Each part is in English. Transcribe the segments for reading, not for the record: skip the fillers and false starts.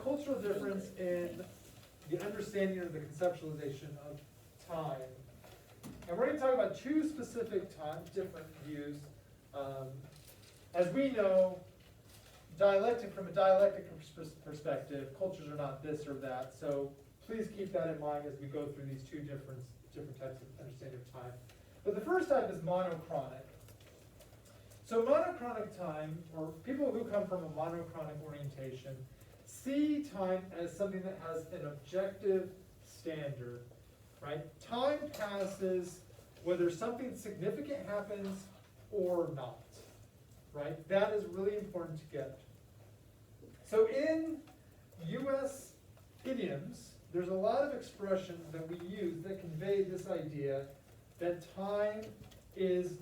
cultural difference in the understanding or the conceptualization of time. And we're going to talk about two specific different views. As we know, from a dialectic perspective, cultures are not this or that. So please keep that in mind as we go through these two different types of understanding of time. But the first type is monochronic. So monochronic time, or people who come from a monochronic orientation, see time as something that has an objective standard, right? Time passes whether something significant happens or not, right? That is really important to get. So in U.S. idioms, there's a lot of expressions that we use that convey this idea that time is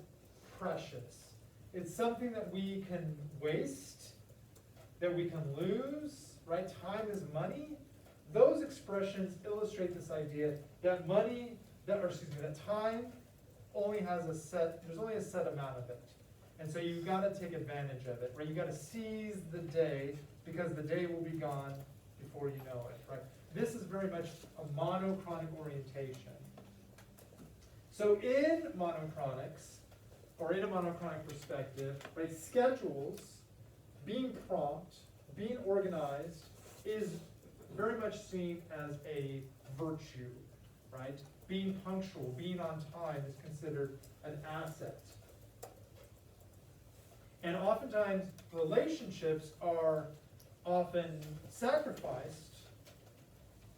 precious. It's something that we can waste, that we can lose, right? Time is money. Those expressions illustrate this idea that that time only has there's only a set amount of it. And so you've got to take advantage of it, right? You've got to seize the day because the day will be gone before you know it, right? This is very much a monochronic orientation. So in monochronics, or in a monochronic perspective, right, schedules, being prompt, being organized, is very much seen as a virtue, right? Being punctual, being on time is considered an asset. And oftentimes, relationships are often sacrificed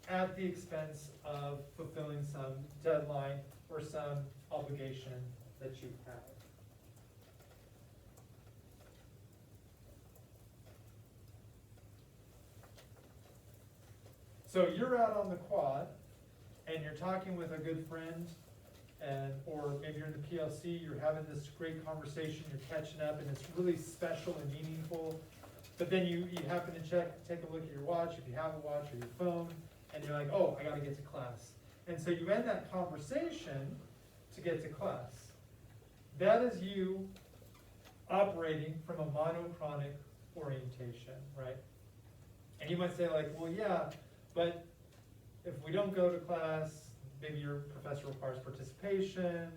at the expense of fulfilling some deadline or some obligation that you have. So you're out on the quad, and you're talking with a good friend, or maybe you're in the PLC, you're having this great conversation, you're catching up, and it's really special and meaningful. But then you happen to take a look at your watch, if you have a watch, or your phone, and you're like, oh, I got to get to class. And so you end that conversation to get to class. That is you operating from a monochronic orientation, right? And you might say, like, well, yeah, but if we don't go to class, maybe your professor requires participation,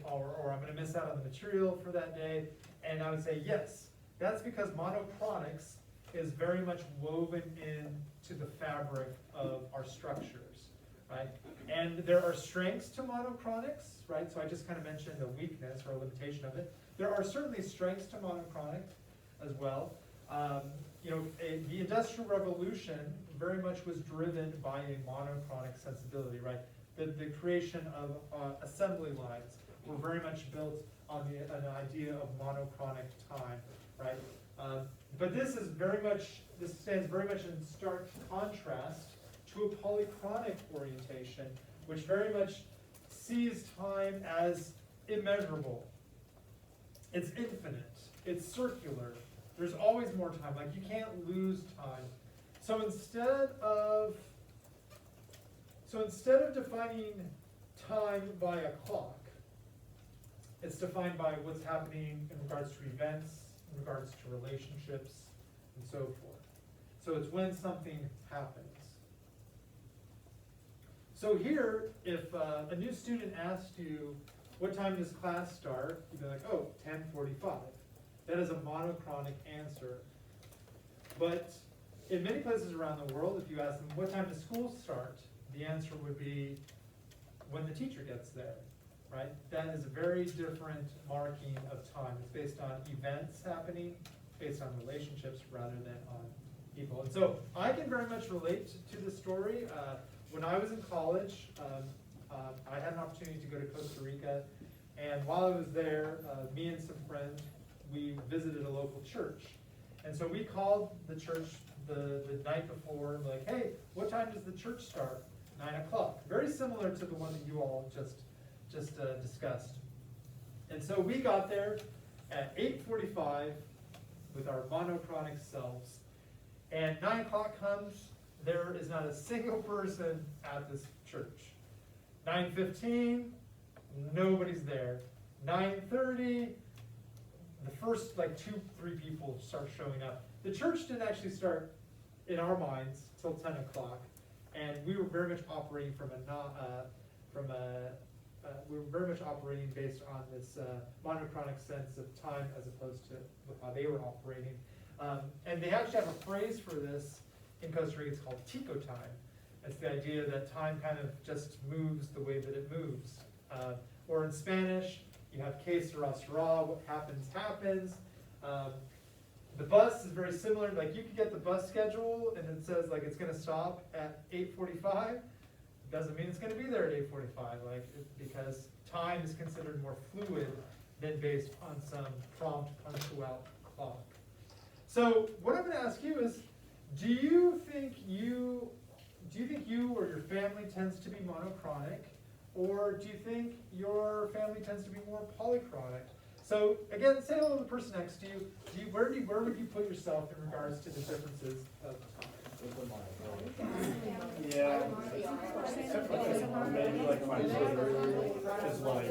or I'm going to miss out on the material for that day. And I would say, yes, that's because monochronics is very much woven into the fabric of our structures, right? And there are strengths to monochronics, right? So I just kind of mentioned a weakness or a limitation of it. There are certainly strengths to monochronic as well. The Industrial Revolution very much was driven by a monochronic sensibility, right? The creation of assembly lines were very much built on an idea of monochronic time, right? But this stands very much in stark contrast to a polychronic orientation, which very much sees time as immeasurable. It's infinite. It's circular. There's always more time. Like, you can't lose time. So instead of defining time by a clock, it's defined by what's happening in regards to events, in regards to relationships, and so forth. So it's when something happens. So here, if a new student asked you, what time does class start? You'd be like, oh, 10:45. That is a monochronic answer. But in many places around the world, if you ask them, what time does school start? The answer would be when the teacher gets there, right? That is a very different marking of time. It's based on events happening, based on relationships rather than on people. And so I can very much relate to the story. When I was in college, I had an opportunity to go to Costa Rica. And while I was there, me and some friends, we visited a local church. And so we called the church the night before and like, hey, what time does the church start? 9 o'clock. Very similar to the one that you all just discussed. And so we got there at 8:45 with our monochronic selves. And 9 o'clock comes, there is not a single person at this church. 9:15, nobody's there. 9:30, the first like 2-3 people start showing up. The church didn't actually start in our minds till 10 o'clock, and we were very much operating we were very much operating based on this monochronic sense of time as opposed to how they were operating. And they actually have a phrase for this in Costa Rica. It's called Tico time. It's the idea that time kind of just moves the way that it moves. Or in Spanish, you have que sera sera, what happens, happens. The bus is very similar. Like you could get the bus schedule and it says like it's gonna stop at 8:45. Doesn't mean it's gonna be there at 8:45, because time is considered more fluid than based on some prompt punctual clock. So what I'm gonna ask you is, do you think you or your family tends to be monochronic, or do you think your family tends to be more polychronic? So again, say hello to the person next to you. Where would you put yourself in regards to the differences of time? Yeah. Maybe like 5 is like